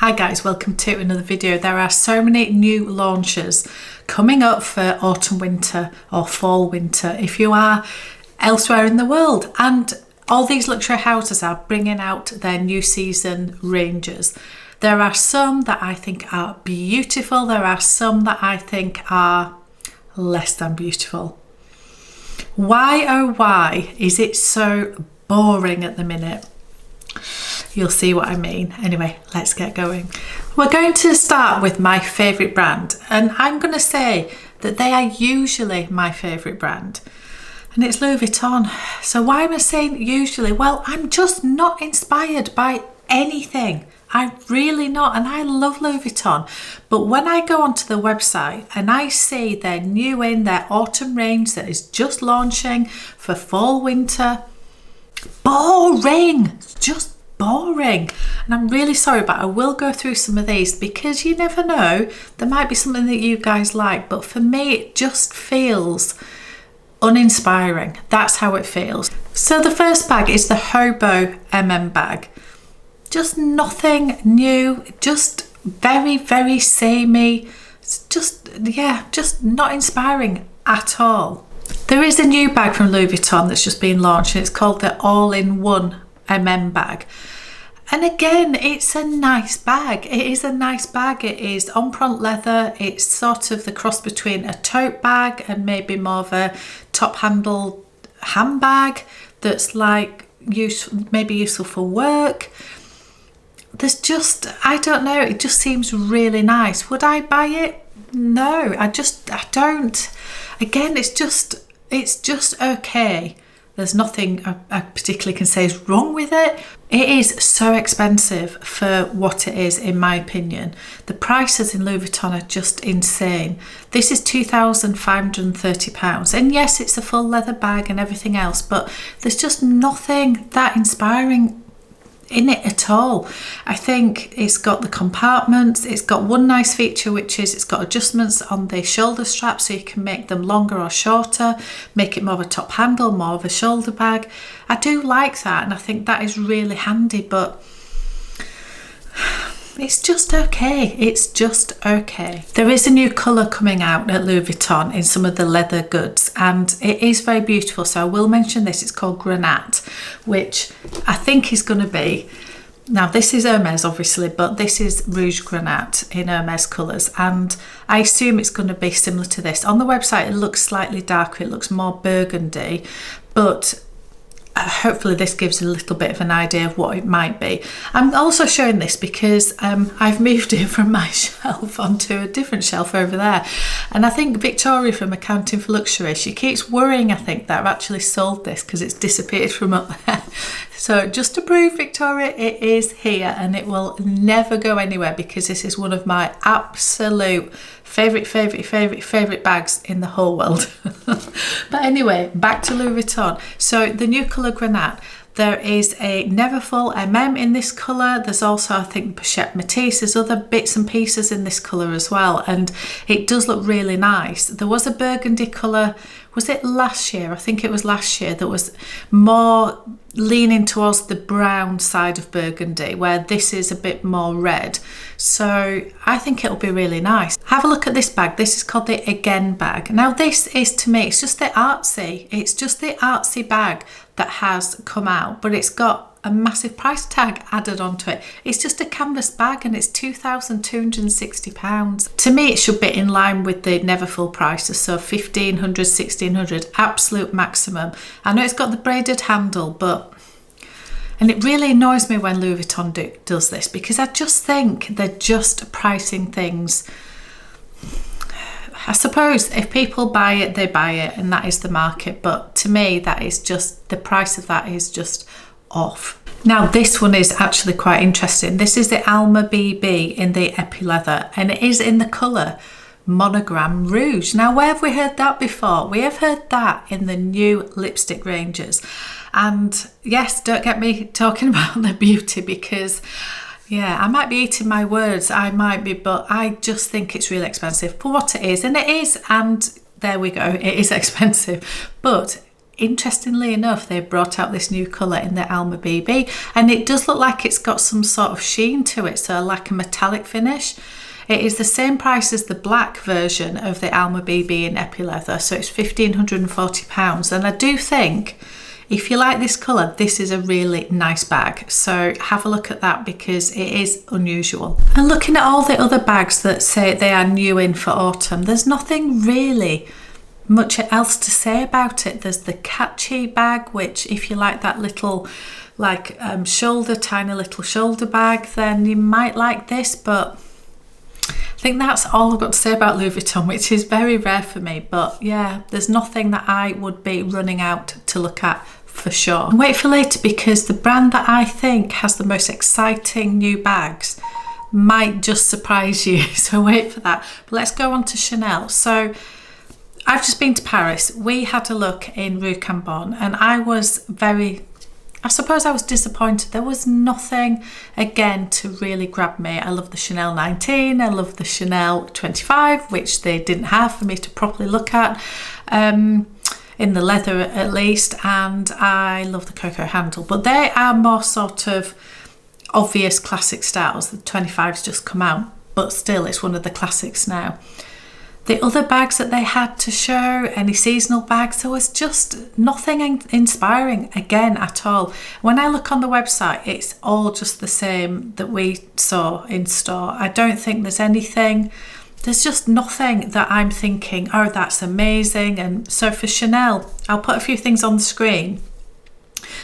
Hi guys, welcome to another video. There are so many new launches coming up for autumn winter or fall winter if you are elsewhere in the world, and all these luxury houses are bringing out their new season ranges. There are some that I think are beautiful, there are some that I think are less than beautiful. Why oh why is it so boring at the minute? You'll see what I mean. Anyway, let's get going. We're going to start with my favourite brand, and I'm going to say that they are usually my favourite brand, and it's Louis Vuitton. So why am I saying usually? Well, I'm just not inspired by anything. I'm really not, and I love Louis Vuitton, but when I go onto the website and I see their their autumn range that is just launching for fall winter, boring, just boring. And I'm really sorry, but I will go through some of these because you never know, there might be something that you guys like, but for me it just feels uninspiring. That's how it feels. So the first bag is the Hobo bag. Just nothing new, just very samey. It's just not inspiring at all. There is a new bag from Louis Vuitton that's just been launched, and it's called the All-in-One bag. And again, it's a nice bag. It is a nice bag. It is empreinte leather. It's sort of the cross between a tote bag and maybe more of a top handle handbag that's like maybe useful for work. There's just, I don't know, it just seems really nice. Would I buy it? No, I don't. Again, it's just okay. There's nothing I particularly can say is wrong with it. It is so expensive for what it is, in my opinion. The prices in Louis Vuitton are just insane. This is £2,530, and yes, it's a full leather bag and everything else, but there's just nothing that inspiring in it at all. I think it's got the compartments. It's got one nice feature, which is it's got adjustments on the shoulder straps, so you can make them longer or shorter, make it more of a top handle, more of a shoulder bag. I do like that, and I think that is really handy, but it's just okay. It's just okay. There is a new colour coming out at Louis Vuitton in some of the leather goods, and it is very beautiful. So I will mention this. It's called Granate, which I think is going to be, now this is Hermes obviously, but this is Rouge Granate in Hermes colours, and I assume it's going to be similar to this. On the website it looks slightly darker, it looks more burgundy, but hopefully this gives a little bit of an idea of what it might be. I'm also showing this because I've moved it from my shelf onto a different shelf over there, and I think Victoria from Accounting for Luxury, she keeps worrying, I think, that I've actually sold this because it's disappeared from up there. So just to prove, Victoria, it is here and it will never go anywhere, because this is one of my absolute favourite bags in the whole world. But anyway, back to Louis Vuitton. So the new colour Granate, there is a Neverfull in this colour. There's also, I think, Pochette Matisse. There's other bits and pieces in this colour as well, and it does look really nice. There was a burgundy colour, was it last year? I think it was last year, that was more leaning towards the brown side of burgundy, where this is a bit more red. So I think it'll be really nice. Have a look at this bag. This is called the Again bag. Now this is, to me, it's just the artsy bag that has come out, but it's got a massive price tag added onto it. It's just a canvas bag and it's £2,260. To me, it should be in line with the Neverfull prices, so 1,500, 1,600, absolute maximum. I know it's got the braided handle, and it really annoys me when Louis Vuitton does this, because I just think they're just pricing things. I suppose if people buy it, they buy it, and that is the market, but to me, that is just, the price of that is just off. Now this one is actually quite interesting. This is the Alma BB in the epi leather, and it is in the colour Monogram Rouge. Now where have we heard that before? We have heard that in the new lipstick ranges, and yes, don't get me talking about the beauty, because yeah, I might be eating my words, I might be, but I just think it's really expensive for what it is, and it is, and there we go, it is expensive, but interestingly enough, they brought out this new colour in the Alma BB, and it does look like it's got some sort of sheen to it, so like a metallic finish. It is the same price as the black version of the Alma BB in Epi Leather, so it's £1,540. And I do think if you like this colour, this is a really nice bag. So have a look at that because it is unusual. And looking at all the other bags that say they are new in for autumn, there's nothing really much else to say about it. There's the Catchy bag, which if you like that little like tiny little shoulder bag, then you might like this, but I think that's all I've got to say about Louis Vuitton, which is very rare for me. But yeah, there's nothing that I would be running out to look at for sure. And wait for later, because the brand that I think has the most exciting new bags might just surprise you. So wait for that. But let's go on to Chanel. So I've just been to Paris. We had a look in Rue Cambon, and I suppose I was disappointed. There was nothing, again, to really grab me. I love the Chanel 19, I love the Chanel 25, which they didn't have for me to properly look at, in the leather at least, and I love the Coco handle. But they are more sort of obvious classic styles. The 25's just come out, but still it's one of the classics now. The other bags that they had to show, any seasonal bags, there was just nothing inspiring again at all. When I look on the website, it's all just the same that we saw in store. I don't think there's anything, there's just nothing that I'm thinking, oh, that's amazing. And so for Chanel, I'll put a few things on the screen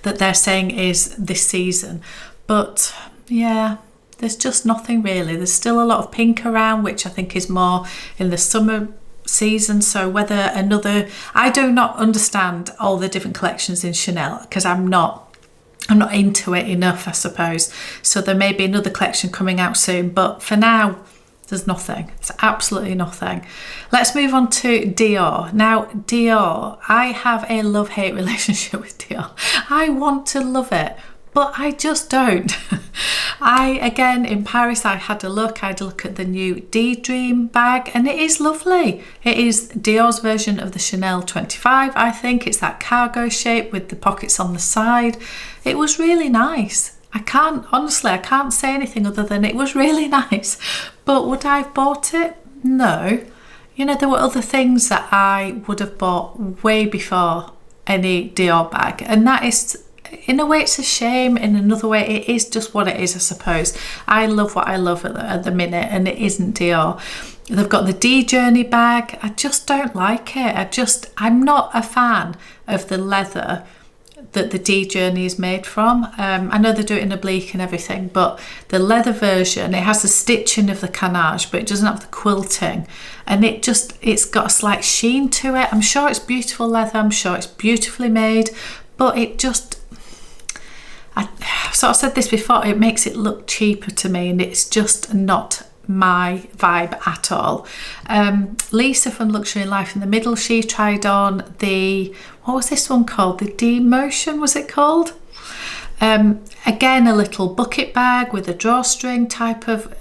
that they're saying is this season. But yeah, there's just nothing really. There's still a lot of pink around, which I think is more in the summer season. So whether I do not understand all the different collections in Chanel because I'm not into it enough, I suppose. So there may be another collection coming out soon, but for now, there's nothing. It's absolutely nothing. Let's move on to Dior. Now, Dior, I have a love-hate relationship with Dior. I want to love it, but I just don't. Again, in Paris, I had a look at the new D-Dream bag, and it is lovely. It is Dior's version of the Chanel 25, I think. It's that cargo shape with the pockets on the side. It was really nice. Honestly, I can't say anything other than it was really nice. But would I have bought it? No. You know, there were other things that I would have bought way before any Dior bag, and that is, in a way, it's a shame. In another way, it is just what it is, I suppose. I love what I love at the minute, and it isn't Dior. They've got the D Journey bag. I just don't like it. I'm not a fan of the leather that the D Journey is made from. I know they do it in oblique and everything, but the leather version, it has the stitching of the canage, but it doesn't have the quilting, and it's got a slight sheen to it. I'm sure it's beautiful leather, I'm sure it's beautifully made, but I sort of said this before, it makes it look cheaper to me, and it's just not my vibe at all. Lisa from Luxury Life in the Middle, she tried on what was this one called? The D-Motion, was it called? Again, a little bucket bag with a drawstring type of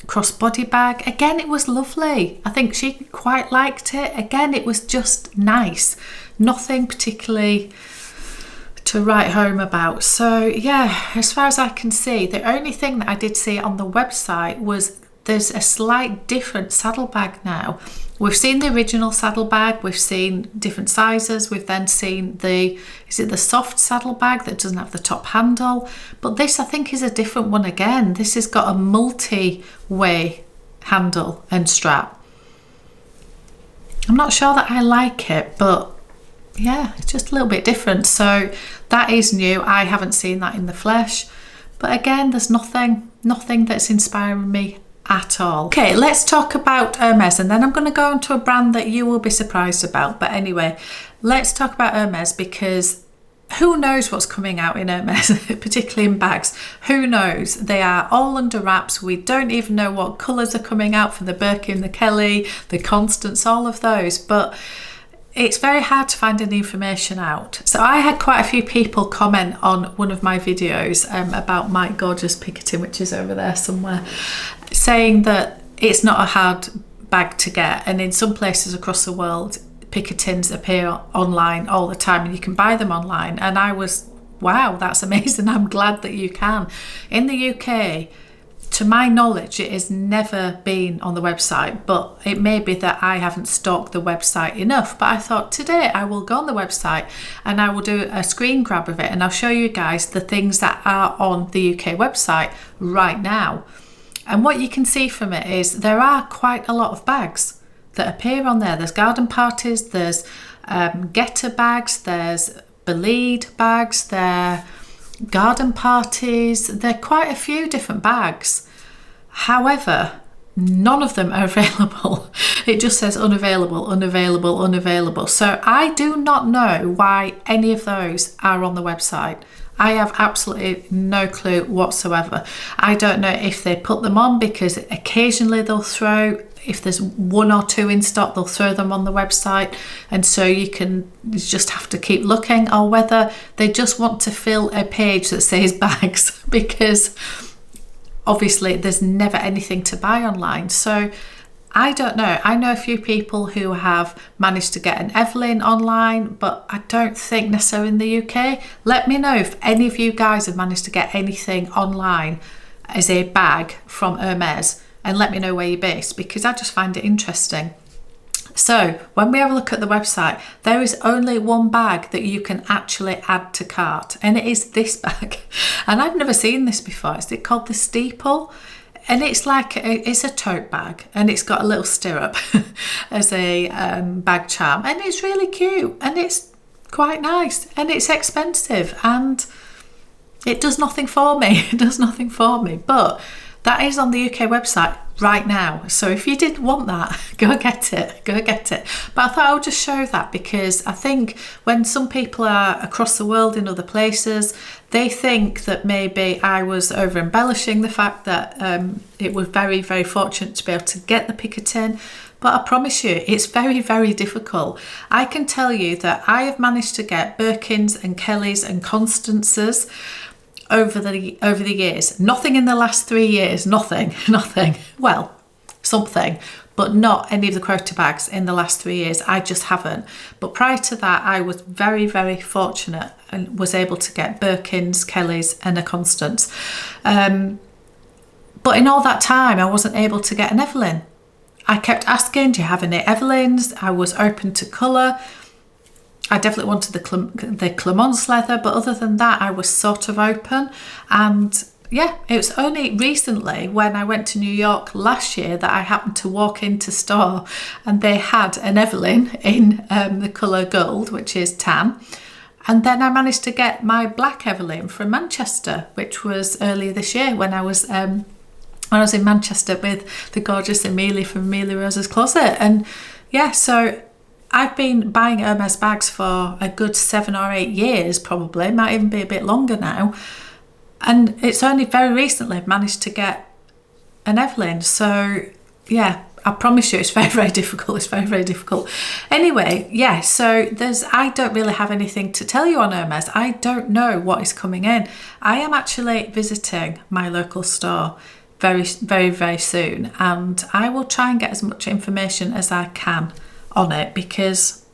crossbody bag. Again, it was lovely. I think she quite liked it. Again, it was just nice. Nothing particularly to write home about. So yeah, as far as I can see, the only thing that I did see on the website was there's a slight different saddlebag now. We've seen the original saddlebag, we've seen different sizes, we've then seen the soft saddlebag that doesn't have the top handle, but this I think is a different one again. This has got a multi-way handle and strap. I'm not sure that I like it, but yeah, it's just a little bit different. So that is new. I haven't seen that in the flesh, but again, there's nothing that's inspiring me at all. Okay, let's talk about Hermes, and then I'm going to go on to a brand that you will be surprised about. But anyway, let's talk about Hermes, because who knows what's coming out in Hermes, particularly in bags. Who knows? They are all under wraps. We don't even know what colours are coming out for the Birkin, the Kelly, the Constance, all of those, but it's very hard to find any information out. So I had quite a few people comment on one of my videos about my gorgeous Picotin, which is over there somewhere, saying that it's not a hard bag to get, and in some places across the world Picotins appear online all the time, and you can buy them online. And I was, wow, that's amazing. I'm glad that you can. In the UK, to my knowledge, it has never been on the website, but it may be that I haven't stalked the website enough. But I thought today I will go on the website and I will do a screen grab of it, and I'll show you guys the things that are on the UK website right now. And what you can see from it is there are quite a lot of bags that appear on there. There's garden parties, there's getter bags, there's Belide bags, there garden parties, there are quite a few different bags. However, none of them are available. It just says unavailable, unavailable, unavailable. So I do not know why any of those are on the website. I have absolutely no clue whatsoever. I don't know if they put them on because occasionally they'll throw, if there's one or two in stock, they'll throw them on the website, and so you just have to keep looking, or whether they just want to fill a page that says bags, because obviously there's never anything to buy online. So I don't know. I know a few people who have managed to get an Evelyn online, but I don't think necessarily in the UK. Let me know if any of you guys have managed to get anything online as a bag from Hermes, and let me know where you're based, because I just find it interesting. So when we have a look at the website, there is only one bag that you can actually add to cart, and it is this bag. And I've never seen this before. Is it called the Steeple? And it's like, it's a tote bag, and it's got a little stirrup as a bag charm, and it's really cute, and it's quite nice, and it's expensive, and it does nothing for me. It does nothing for me, but that is on the UK website right now. So if you did want that, go get it, go get it. But I thought I would just show that, because I think when some people are across the world in other places, they think that maybe I was over embellishing the fact that it was very, very fortunate to be able to get the Picotin. But I promise you, it's very, very difficult. I can tell you that I have managed to get Birkins and Kellys and Constances over the years. Nothing in the last 3 years, nothing. Well, something, but not any of the quota bags in the last 3 years. I just haven't. But prior to that, I was very, very fortunate and was able to get Birkins, Kellys and a Constance. But in all that time, I wasn't able to get an Evelyn. I kept asking, do you have any Evelyns? I was open to colour. I definitely wanted the Clemence leather, but other than that, I was sort of open. And yeah, it was only recently when I went to New York last year that I happened to walk into store and they had an Evelyn in the colour gold, which is tan. And then I managed to get my black Evelyn from Manchester, which was earlier this year when I was in Manchester with the gorgeous Amelia from Amelia Rose's Closet. And yeah, so I've been buying Hermes bags for a good 7 or 8 years, probably, might even be a bit longer now. And it's only very recently I've managed to get an Evelyn. So yeah, I promise you it's very, very difficult. It's very, very difficult. Anyway, yeah, so I don't really have anything to tell you on Hermes. I don't know what is coming in. I am actually visiting my local store very, very, very soon. And I will try and get as much information as I can on it, because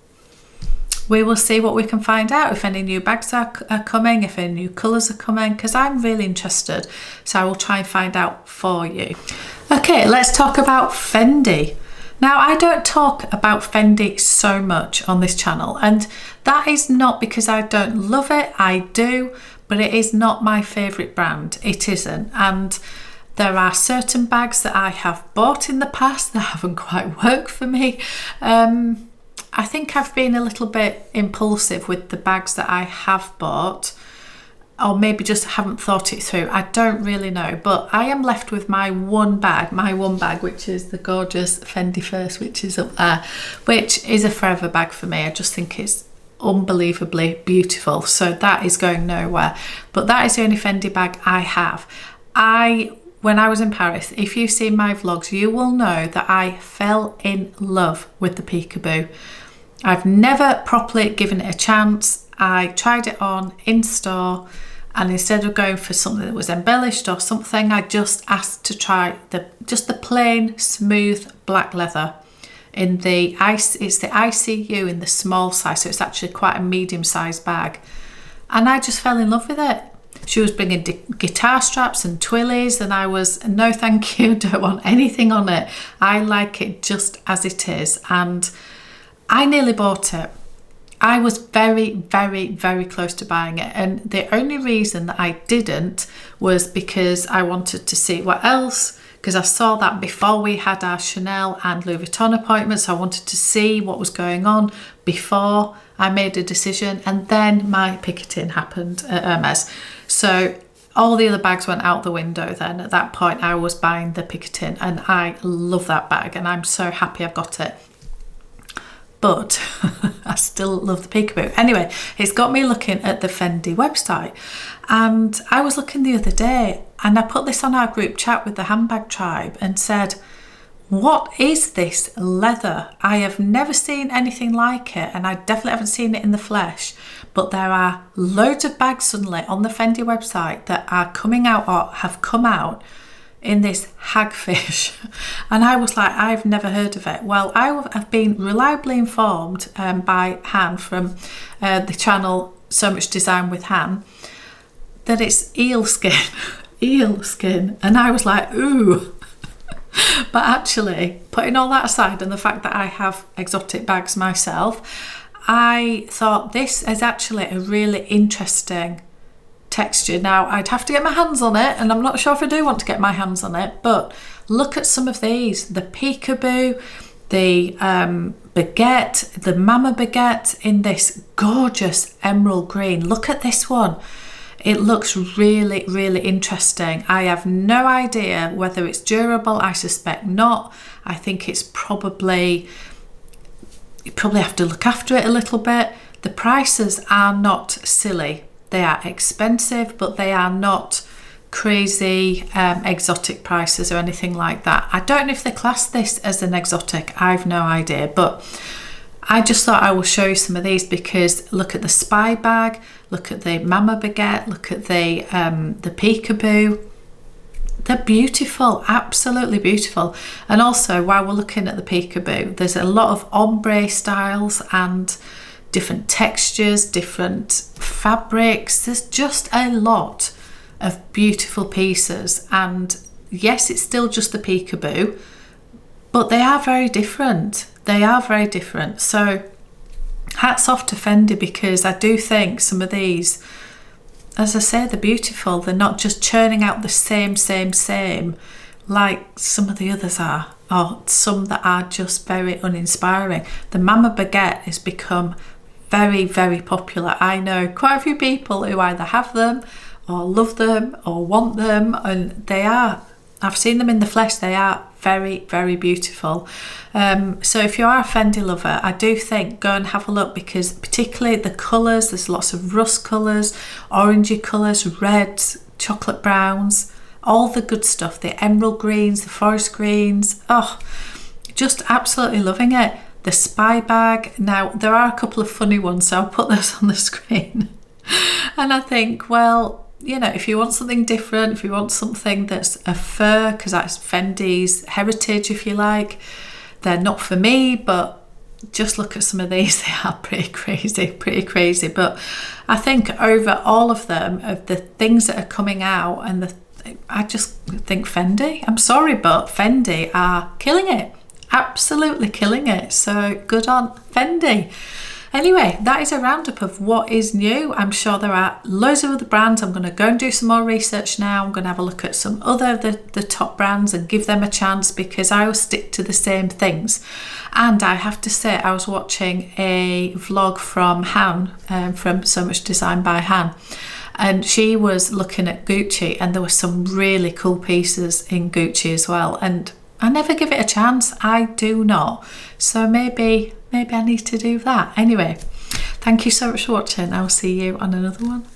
we will see what we can find out, if any new bags are coming, if any new colours are coming, because I'm really interested. So I will try and find out for you. Okay, let's talk about Fendi. Now, I don't talk about Fendi so much on this channel, and that is not because I don't love it. I do, but it is not my favourite brand. It isn't. And there are certain bags that I have bought in the past that haven't quite worked for me. I think I've been a little bit impulsive with the bags that I have bought, or maybe just haven't thought it through. I don't really know, but I am left with my one bag, which is the gorgeous Fendi First, which is up there, which is a forever bag for me. I just think it's unbelievably beautiful. So that is going nowhere. But that is the only Fendi bag I have. When I was in Paris, if you've seen my vlogs, you will know that I fell in love with the Peekaboo. I've never properly given it a chance. I tried it on in store, and instead of going for something that was embellished or something, I just asked to try just the plain, smooth black leather. in the it's the ICU in the small size, so it's actually quite a medium-sized bag, and I just fell in love with it. She was bringing guitar straps and twillies, and I was, no thank you, don't want anything on it. I like it just as it is, and I nearly bought it. I was very, very, very close to buying it, and the only reason that I didn't was because I wanted to see what else, because I saw that before we had our Chanel and Louis Vuitton appointments. So I wanted to see what was going on before I made a decision, and then my picketing happened at Hermes. So all the other bags went out the window then. At that point I was buying the picketing, and I love that bag and I'm so happy I've got it. But I still love the peekaboo. Anyway, it's got me looking at the Fendi website, and I was looking the other day and I put this on our group chat with the handbag tribe and said, what is this leather? I have never seen anything like it, and I definitely haven't seen it in the flesh, but there are loads of bags suddenly on the Fendi website that are coming out or have come out in this hagfish. And I was like, I've never heard of it. Well, I have been reliably informed by Han from the channel So Much Design with Han that it's eel skin. Eel skin. And I was like, ooh. But actually, putting all that aside and the fact that I have exotic bags myself, I thought this is actually a really interesting texture. Now, I'd have to get my hands on it, and I'm not sure if I do want to get my hands on it, but look at some of these. The peekaboo, the baguette, the mama baguette in this gorgeous emerald green. Look at this one. It looks really, really interesting. I have no idea whether it's durable. I suspect not. I think it's probably, you probably have to look after it a little bit. The prices are not silly. They are expensive, but they are not crazy exotic prices or anything like that. I don't know if they class this as an exotic. I've no idea, but I just thought I will show you some of these because look at the spy bag, look at the mama baguette, look at the peekaboo. They're beautiful, absolutely beautiful. And also, while we're looking at the peekaboo, there's a lot of ombre styles and different textures, different fabrics. There's just a lot of beautiful pieces, and yes, it's still just the peekaboo, but they are very different. They are very different. So hats off to Fendi, because I do think some of these, as I say, they're beautiful. They're not just churning out the same like some of the others are, or some that are just very uninspiring. The mama baguette has become very, very popular. I know quite a few people who either have them or love them or want them, and they are, I've seen them in the flesh, they are very, very beautiful. So if you are a Fendi lover, I do think go and have a look, because particularly the colours, there's lots of rust colours, orangey colours, reds, chocolate browns, all the good stuff, the emerald greens, the forest greens. Oh, just absolutely loving it. The spy bag, now there are a couple of funny ones, so I'll put those on the screen. And I think, well, you know, if you want something different, if you want something that's a fur, because that's Fendi's heritage, if you like, they're not for me, but just look at some of these. They are pretty crazy. But I think over all of them, of the things that are coming out, and I just think Fendi, I'm sorry, but Fendi are killing it. Absolutely killing it. So good on Fendi. Anyway, that is a roundup of what is new. I'm sure there are loads of other brands. I'm going to go and do some more research now. I'm going to have a look at some other the top brands and give them a chance, because I will stick to the same things. And I have to say, I was watching a vlog from Han, from So Much Design by Han, and she was looking at Gucci, and there were some really cool pieces in Gucci as well. And I never give it a chance. I do not. So maybe I need to do that. Anyway, thank you so much for watching. I'll see you on another one.